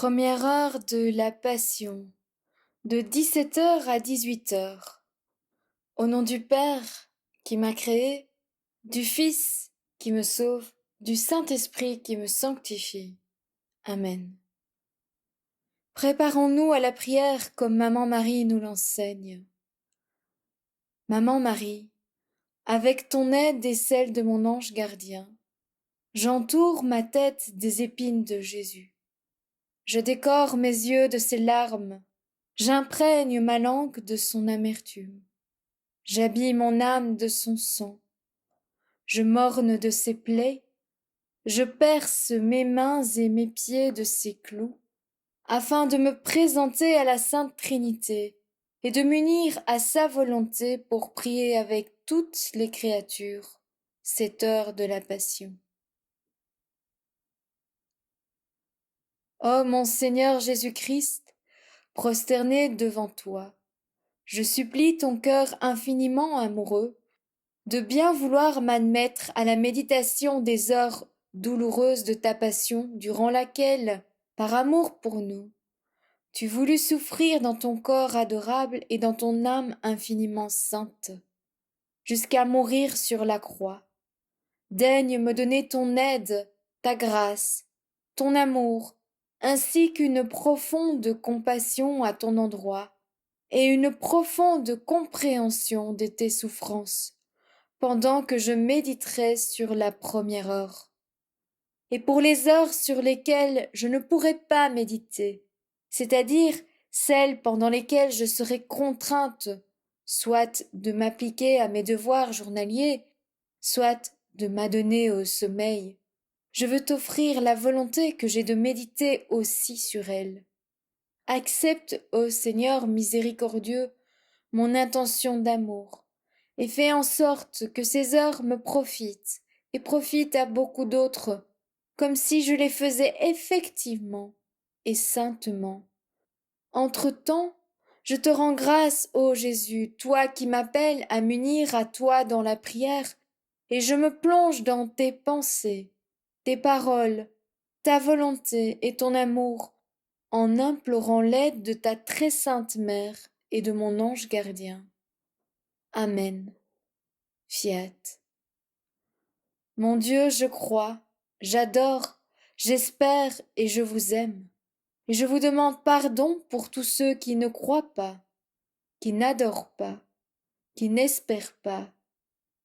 Première heure de la Passion, de 17h à 18h. Au nom du Père qui m'a créé, du Fils qui me sauve, du Saint-Esprit qui me sanctifie. Amen. Préparons-nous à la prière comme Maman Marie nous l'enseigne. Maman Marie, avec ton aide et celle de mon ange gardien, j'entoure ma tête des épines de Jésus. Je décore mes yeux de ses larmes, j'imprègne ma langue de son amertume. J'habille mon âme de son sang. Je morne de ses plaies. Je perce mes mains et mes pieds de ses clous, afin de me présenter à la Sainte Trinité et de m'unir à sa volonté pour prier avec toutes les créatures cette heure de la Passion. Ô mon Seigneur Jésus-Christ, prosterné devant toi, je supplie ton cœur infiniment amoureux de bien vouloir m'admettre à la méditation des heures douloureuses de ta passion durant laquelle, par amour pour nous, tu voulus souffrir dans ton corps adorable et dans ton âme infiniment sainte, jusqu'à mourir sur la croix. Daigne me donner ton aide, ta grâce, ton amour, ainsi qu'une profonde compassion à ton endroit, et une profonde compréhension de tes souffrances, pendant que je méditerai sur la première heure. Et pour les heures sur lesquelles je ne pourrai pas méditer, c'est-à-dire celles pendant lesquelles je serai contrainte, soit de m'appliquer à mes devoirs journaliers, soit de m'adonner au sommeil, je veux t'offrir la volonté que j'ai de méditer aussi sur elles. Accepte, ô Seigneur miséricordieux, mon intention d'amour, et fais en sorte que ces heures me profitent et profitent à beaucoup d'autres, comme si je les faisais effectivement et saintement. Entre-temps, je te rends grâce, ô Jésus, toi qui m'appelles à m'unir à toi dans la prière, et je me plonge dans tes pensées, tes paroles, ta volonté et ton amour, en implorant l'aide de ta très sainte mère et de mon ange gardien. Amen. Fiat. Mon Dieu, je crois, j'adore, j'espère et je vous aime. Et je vous demande pardon pour tous ceux qui ne croient pas, qui n'adorent pas, qui n'espèrent pas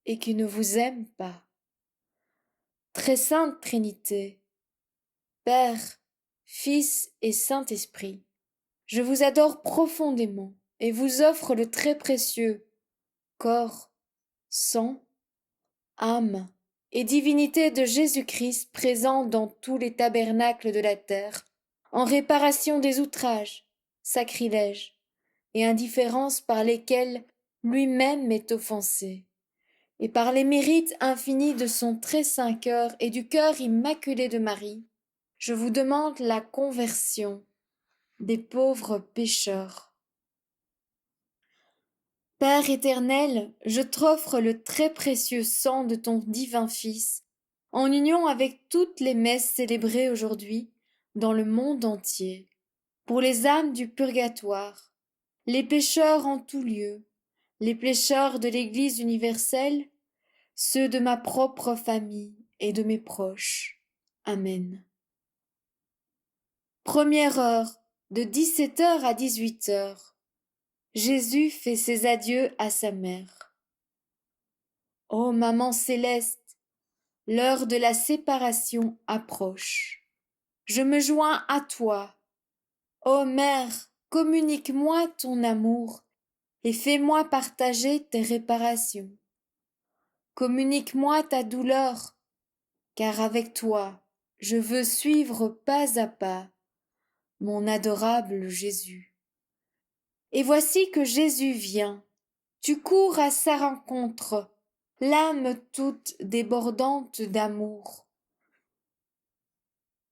et qui ne vous aiment pas. Très sainte Trinité, Père, Fils et Saint-Esprit, je vous adore profondément et vous offre le très précieux corps, sang, âme et divinité de Jésus-Christ présent dans tous les tabernacles de la terre, en réparation des outrages, sacrilèges et indifférences par lesquels lui-même est offensé, et par les mérites infinis de son très saint cœur et du cœur immaculé de Marie, je vous demande la conversion des pauvres pécheurs. Père éternel, je t'offre le très précieux sang de ton divin Fils, en union avec toutes les messes célébrées aujourd'hui dans le monde entier, pour les âmes du purgatoire, les pécheurs en tout lieu, les pécheurs de l'Église universelle, ceux de ma propre famille et de mes proches. Amen. Première heure, de 17h à 18h. Jésus fait ses adieux à sa mère. Ô Maman céleste, l'heure de la séparation approche. Je me joins à toi. Ô Mère, communique-moi ton amour et fais-moi partager tes réparations. Communique-moi ta douleur, car avec toi, je veux suivre pas à pas mon adorable Jésus. Et voici que Jésus vient. Tu cours à sa rencontre, l'âme toute débordante d'amour.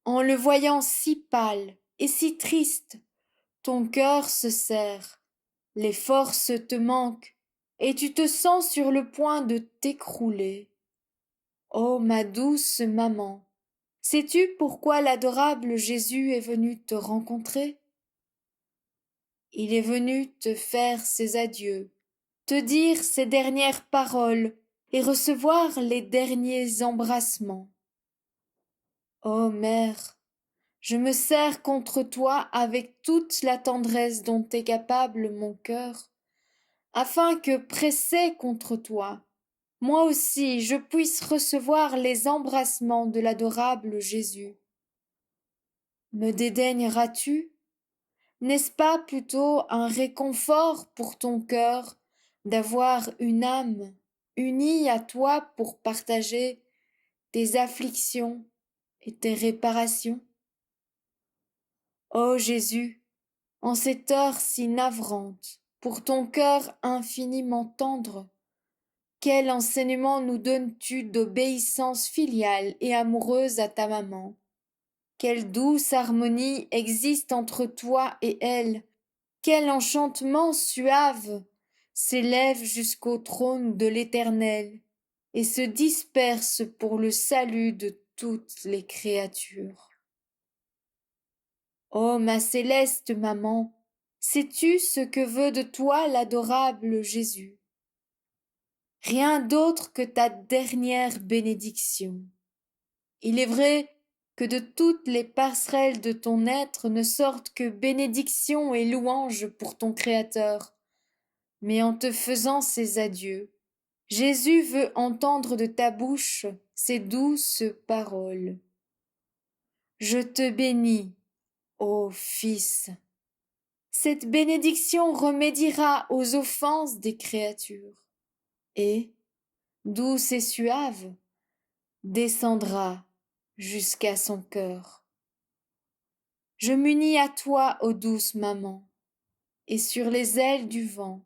En le voyant si pâle et si triste, ton cœur se serre, les forces te manquent, et tu te sens sur le point de t'écrouler. Ô ma douce maman, Sais-tu pourquoi l'adorable Jésus est venu te rencontrer? Il est venu te faire ses adieux, te dire ses dernières paroles et recevoir les derniers embrassements. Ô mère, je me serre contre toi avec toute la tendresse dont est capable mon cœur, afin que, pressé contre toi, moi aussi je puisse recevoir les embrassements de l'adorable Jésus. Me dédaigneras-tu? N'est-ce pas plutôt un réconfort pour ton cœur d'avoir une âme unie à toi pour partager tes afflictions et tes réparations? Ô Jésus, en cette heure si navrante, pour ton cœur infiniment tendre, quel enseignement nous donnes-tu d'obéissance filiale et amoureuse à ta maman? Quelle douce harmonie existe entre toi et elle? Quel enchantement suave s'élève jusqu'au trône de l'Éternel et se disperse pour le salut de toutes les créatures. Ô ma céleste maman, sais-tu ce que veut de toi l'adorable Jésus? Rien d'autre que ta dernière bénédiction. Il est vrai que de toutes les passerelles de ton être ne sortent que bénédiction et louange pour ton Créateur. Mais en te faisant ces adieux, Jésus veut entendre de ta bouche ces douces paroles. Je te bénis, ô Fils. Cette bénédiction remédiera aux offenses des créatures, et, douce et suave, descendra jusqu'à son cœur. Je m'unis à toi, ô douce maman, et sur les ailes du vent,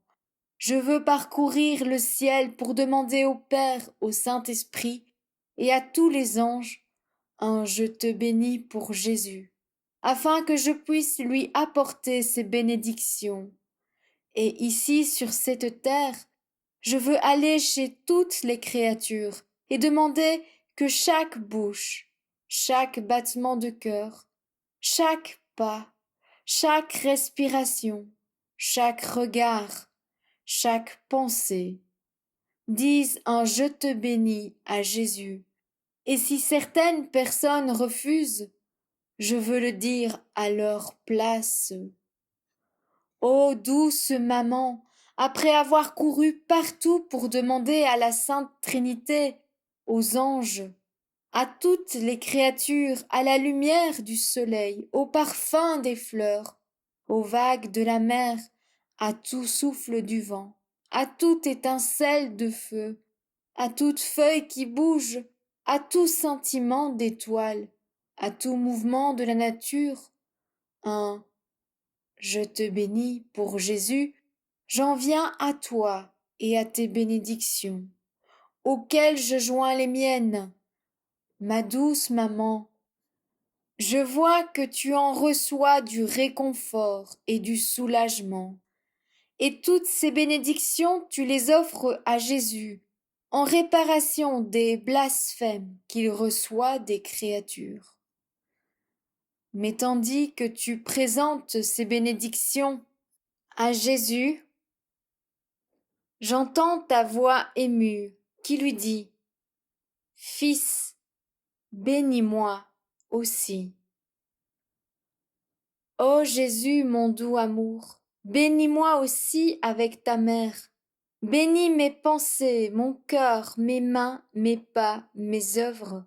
je veux parcourir le ciel pour demander au Père, au Saint-Esprit et à tous les anges un je te bénis pour Jésus, afin que je puisse lui apporter ses bénédictions. Et ici, sur cette terre, je veux aller chez toutes les créatures et demander que chaque bouche, chaque battement de cœur, chaque pas, chaque respiration, chaque regard, chaque pensée dise un je te bénis à Jésus. Et si certaines personnes refusent, je veux le dire à leur place. Ô douce maman, après avoir couru partout pour demander à la Sainte Trinité, aux anges, à toutes les créatures, à la lumière du soleil, au parfum des fleurs, aux vagues de la mer, à tout souffle du vent, à toute étincelle de feu, à toute feuille qui bouge, à tout sentiment d'étoile, à tout mouvement de la nature, un je te bénis pour Jésus, j'en viens à toi et à tes bénédictions, auxquelles je joins les miennes. Ma douce maman, je vois que tu en reçois du réconfort et du soulagement, et toutes ces bénédictions tu les offres à Jésus, en réparation des blasphèmes qu'il reçoit des créatures. Mais tandis que tu présentes ces bénédictions à Jésus, j'entends ta voix émue qui lui dit: Fils, bénis-moi aussi. Ô Jésus, mon doux amour, bénis-moi aussi avec ta mère. Bénis mes pensées, mon cœur, mes mains, mes pas, mes œuvres,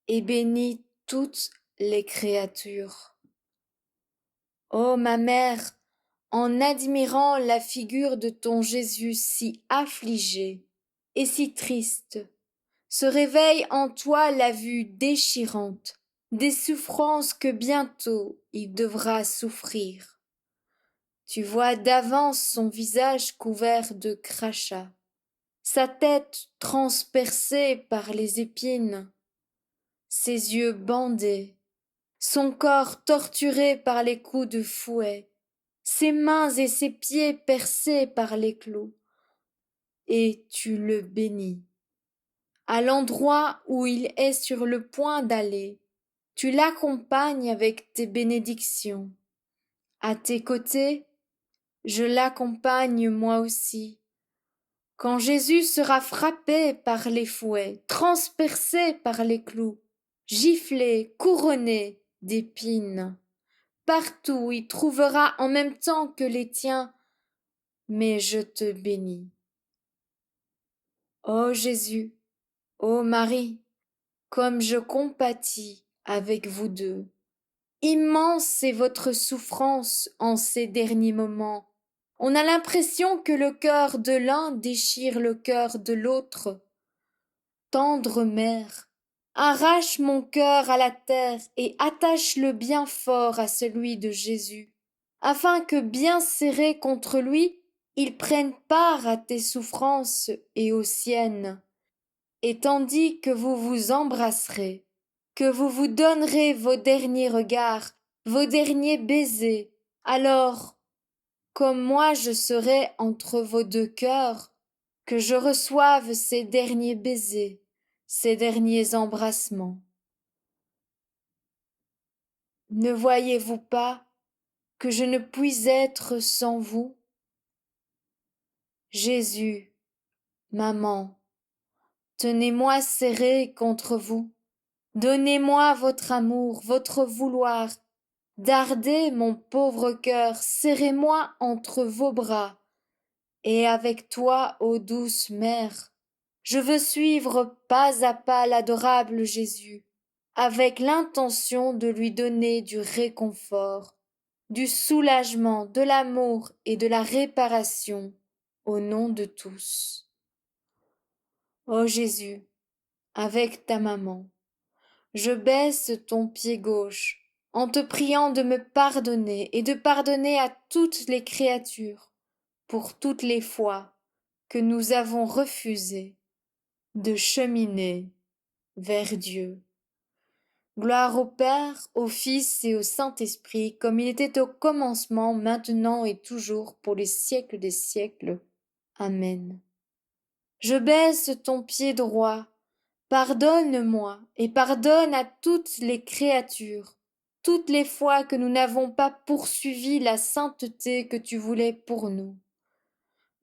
et bénis toutes les créatures. Ô ma mère, en admirant la figure de ton Jésus si affligé et si triste, se réveille en toi la vue déchirante des souffrances que bientôt il devra souffrir. Tu vois d'avance son visage couvert de crachats, sa tête transpercée par les épines, ses yeux bandés, son corps torturé par les coups de fouet, ses mains et ses pieds percés par les clous, et tu le bénis. À l'endroit où il est sur le point d'aller, tu l'accompagnes avec tes bénédictions. À tes côtés, je l'accompagne moi aussi. Quand Jésus sera frappé par les fouets, transpercé par les clous, giflé, couronné d'épines, partout il trouvera en même temps que les tiens, mais je te bénis. Ô Jésus, ô Marie, comme je compatis avec vous deux. Immense est votre souffrance en ces derniers moments. On a l'impression que le cœur de l'un déchire le cœur de l'autre. Tendre mère, arrache mon cœur à la terre et attache-le bien fort à celui de Jésus, afin que bien serré contre lui, il prenne part à tes souffrances et aux siennes. Et tandis que vous vous embrasserez, que vous vous donnerez vos derniers regards, vos derniers baisers, alors, comme moi je serai entre vos deux cœurs, que je reçoive ces derniers baisers, ces derniers embrassements. Ne voyez-vous pas que je ne puis être sans vous? Jésus, maman, tenez-moi serré contre vous. Donnez-moi votre amour, votre vouloir. Dardez mon pauvre cœur, serrez-moi entre vos bras. Et avec toi, ô douce mère, je veux suivre pas à pas l'adorable Jésus, avec l'intention de lui donner du réconfort, du soulagement, de l'amour et de la réparation, au nom de tous. Ô Jésus, avec ta maman, je baisse ton pied gauche, en te priant de me pardonner et de pardonner à toutes les créatures, pour toutes les fois que nous avons refusé de cheminer vers Dieu. Gloire au Père, au Fils et au Saint-Esprit, comme il était au commencement, maintenant et toujours, pour les siècles des siècles. Amen. Je baisse ton pied droit, pardonne-moi et pardonne à toutes les créatures, toutes les fois que nous n'avons pas poursuivi la sainteté que tu voulais pour nous.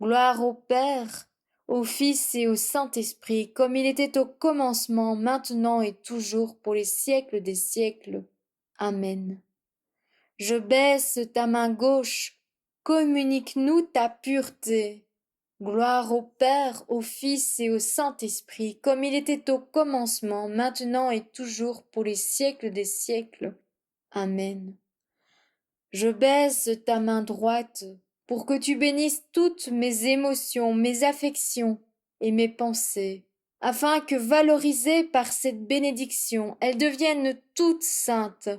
Gloire au Père, au Fils et au Saint-Esprit, comme il était au commencement, maintenant et toujours, pour les siècles des siècles. Amen. Je baisse ta main gauche, communique-nous ta pureté. Gloire au Père, au Fils et au Saint-Esprit, comme il était au commencement, maintenant et toujours, pour les siècles des siècles. Amen. Je baisse ta main droite, pour que tu bénisses toutes mes émotions, mes affections et mes pensées, afin que, valorisées par cette bénédiction, elles deviennent toutes saintes,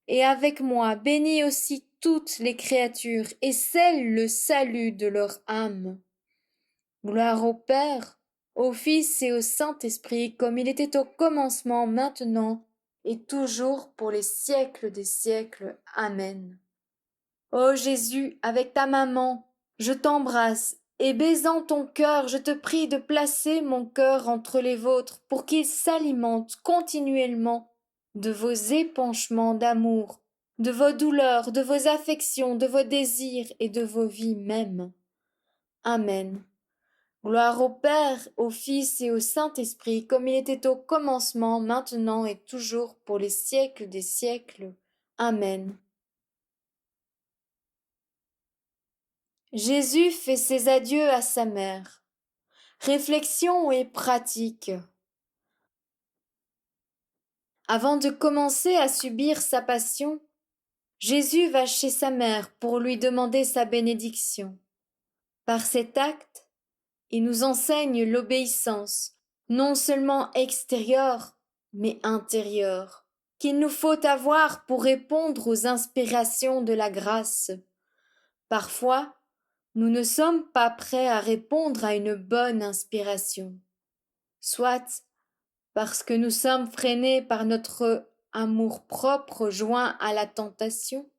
et avec moi bénis aussi toutes les créatures et scelle le salut de leur âme. Gloire au Père, au Fils et au Saint-Esprit, comme il était au commencement, maintenant, et toujours pour les siècles des siècles. Amen. Ô Jésus, avec ta maman, je t'embrasse, et baisant ton cœur, je te prie de placer mon cœur entre les vôtres, pour qu'il s'alimente continuellement de vos épanchements d'amour, de vos douleurs, de vos affections, de vos désirs et de vos vies mêmes. Amen. Gloire au Père, au Fils et au Saint-Esprit, comme il était au commencement, maintenant et toujours, pour les siècles des siècles. Amen. Jésus fait ses adieux à sa mère. Réflexion et pratique. Avant de commencer à subir sa passion, Jésus va chez sa mère pour lui demander sa bénédiction. Par cet acte, il nous enseigne l'obéissance, non seulement extérieure, mais intérieure, qu'il nous faut avoir pour répondre aux inspirations de la grâce. Parfois, nous ne sommes pas prêts à répondre à une bonne inspiration, soit parce que nous sommes freinés par notre amour-propre joint à la tentation,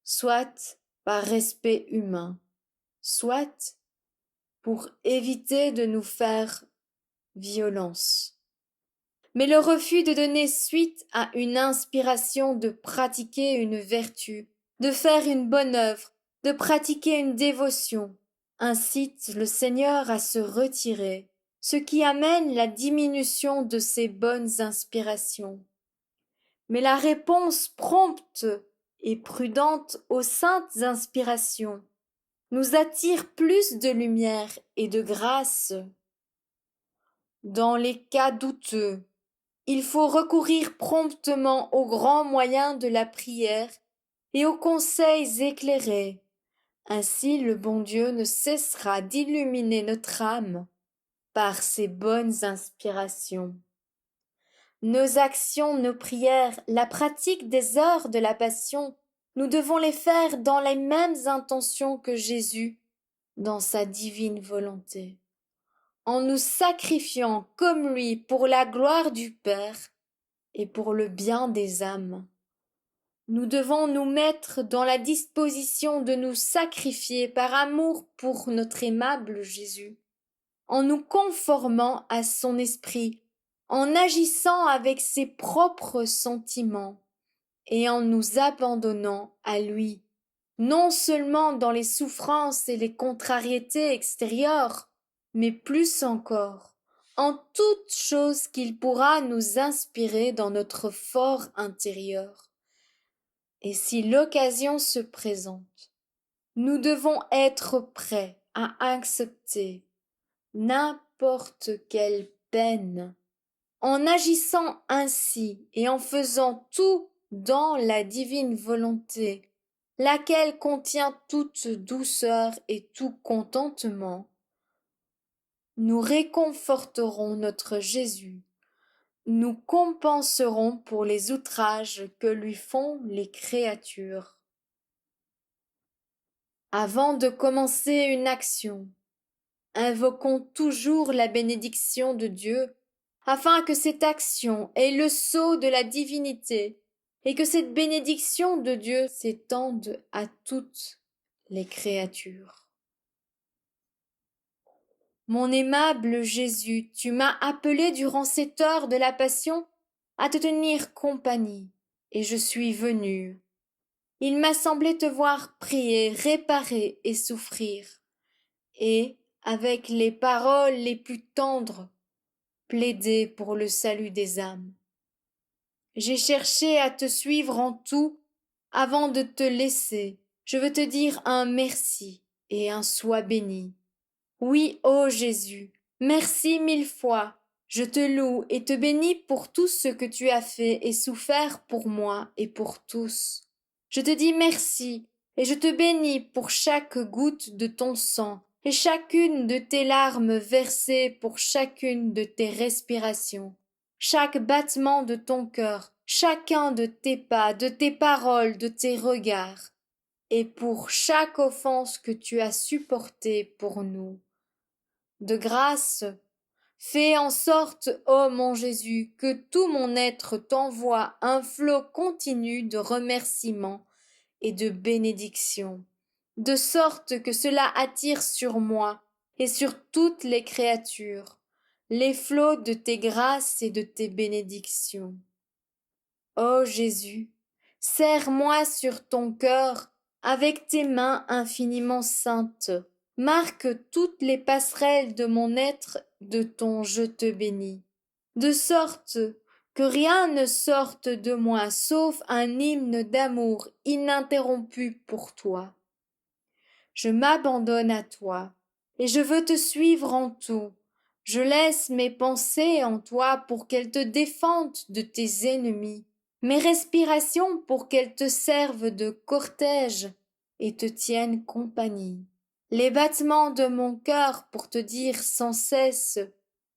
soit par respect humain, soit pour éviter de nous faire violence. mais le refus de donner suite à une inspiration de pratiquer une vertu, de faire une bonne œuvre, de pratiquer une dévotion, incite le Seigneur à se retirer, ce qui amène la diminution de ses bonnes inspirations. Mais la réponse prompte et prudente aux saintes inspirations nous attire plus de lumière et de grâce. Dans les cas douteux, il faut recourir promptement aux grands moyens de la prière et aux conseils éclairés. Ainsi le bon Dieu ne cessera d'illuminer notre âme par ses bonnes inspirations. Nos actions, nos prières, la pratique des heures de la Passion, nous devons les faire dans les mêmes intentions que Jésus, dans sa divine volonté, en nous sacrifiant comme lui pour la gloire du Père et pour le bien des âmes. Nous devons nous mettre dans la disposition de nous sacrifier par amour pour notre aimable Jésus, en nous conformant à son esprit, en agissant avec ses propres sentiments et en nous abandonnant à lui, non seulement dans les souffrances et les contrariétés extérieures, mais plus encore en toute chose qu'il pourra nous inspirer dans notre fort intérieur. Et si l'occasion se présente, nous devons être prêts à accepter n'importe quelle peine. En agissant ainsi et en faisant tout dans la divine volonté, laquelle contient toute douceur et tout contentement, nous réconforterons notre Jésus, nous compenserons pour les outrages que lui font les créatures. Avant de commencer une action, invoquons toujours la bénédiction de Dieu, afin que cette action ait le sceau de la divinité, et que cette bénédiction de Dieu s'étende à toutes les créatures. Mon aimable Jésus, tu m'as appelé durant cette heure de la Passion à te tenir compagnie, et je suis venu. Il m'a semblé te voir prier, réparer et souffrir, et, avec les paroles les plus tendres, plaider pour le salut des âmes. J'ai cherché à te suivre en tout. Avant de te laisser, je veux te dire un merci et un sois béni. Oui, ô Jésus, merci mille fois. Je te loue et te bénis pour tout ce que tu as fait et souffert pour moi et pour tous. Je te dis merci et je te bénis pour chaque goutte de ton sang et chacune de tes larmes versées pour chacune de tes respirations, chaque battement de ton cœur, chacun de tes pas, de tes paroles, de tes regards, et pour chaque offense que tu as supportée pour nous. De grâce, fais en sorte, ô mon Jésus, que tout mon être t'envoie un flot continu de remerciements et de bénédictions, de sorte que cela attire sur moi et sur toutes les créatures les flots de tes grâces et de tes bénédictions. Ô Jésus, serre-moi sur ton cœur avec tes mains infiniment saintes, marque toutes les passerelles de mon être de ton je te bénis, de sorte que rien ne sorte de moi sauf un hymne d'amour ininterrompu pour toi. Je m'abandonne à toi, et je veux te suivre en tout. Je laisse mes pensées en toi pour qu'elles te défendent de tes ennemis, mes respirations pour qu'elles te servent de cortège et te tiennent compagnie, les battements de mon cœur pour te dire sans cesse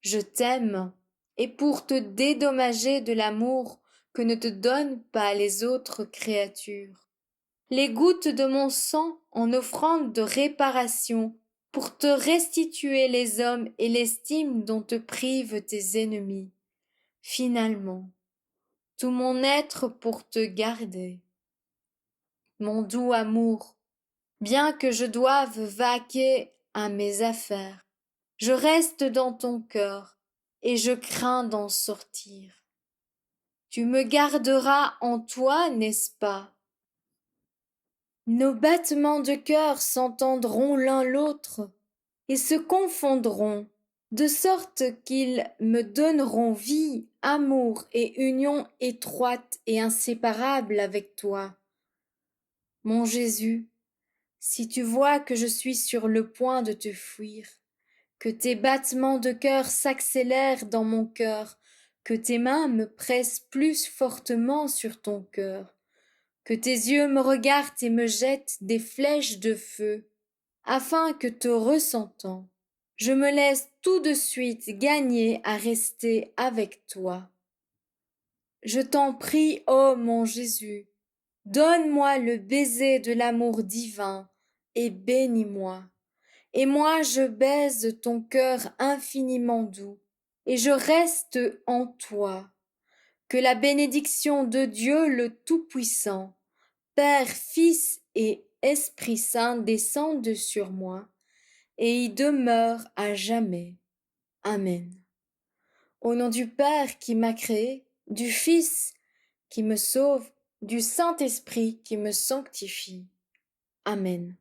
je t'aime, et pour te dédommager de l'amour que ne te donnent pas les autres créatures, les gouttes de mon sang en offrande de réparation pour te restituer les hommes et l'estime dont te privent tes ennemis. Finalement, tout mon être pour te garder. Mon doux amour, bien que je doive vaquer à mes affaires, je reste dans ton cœur, et je crains d'en sortir. Tu me garderas en toi, n'est-ce pas? Nos battements de cœur s'entendront l'un l'autre et se confondront, de sorte qu'ils me donneront vie, amour et union étroite et inséparable avec toi. Mon Jésus, si tu vois que je suis sur le point de te fuir, que tes battements de cœur s'accélèrent dans mon cœur, que tes mains me pressent plus fortement sur ton cœur, que tes yeux me regardent et me jettent des flèches de feu, afin que te ressentant, je me laisse tout de suite gagner à rester avec toi. Je t'en prie, ô mon Jésus, donne-moi le baiser de l'amour divin et bénis-moi. Et moi je baise ton cœur infiniment doux, et je reste en toi. Que la bénédiction de Dieu le Tout-Puissant, Père, Fils et Esprit Saint descende sur moi, et y demeure à jamais. Amen. Au nom du Père qui m'a créé, du Fils qui me sauve, du Saint-Esprit qui me sanctifie. Amen.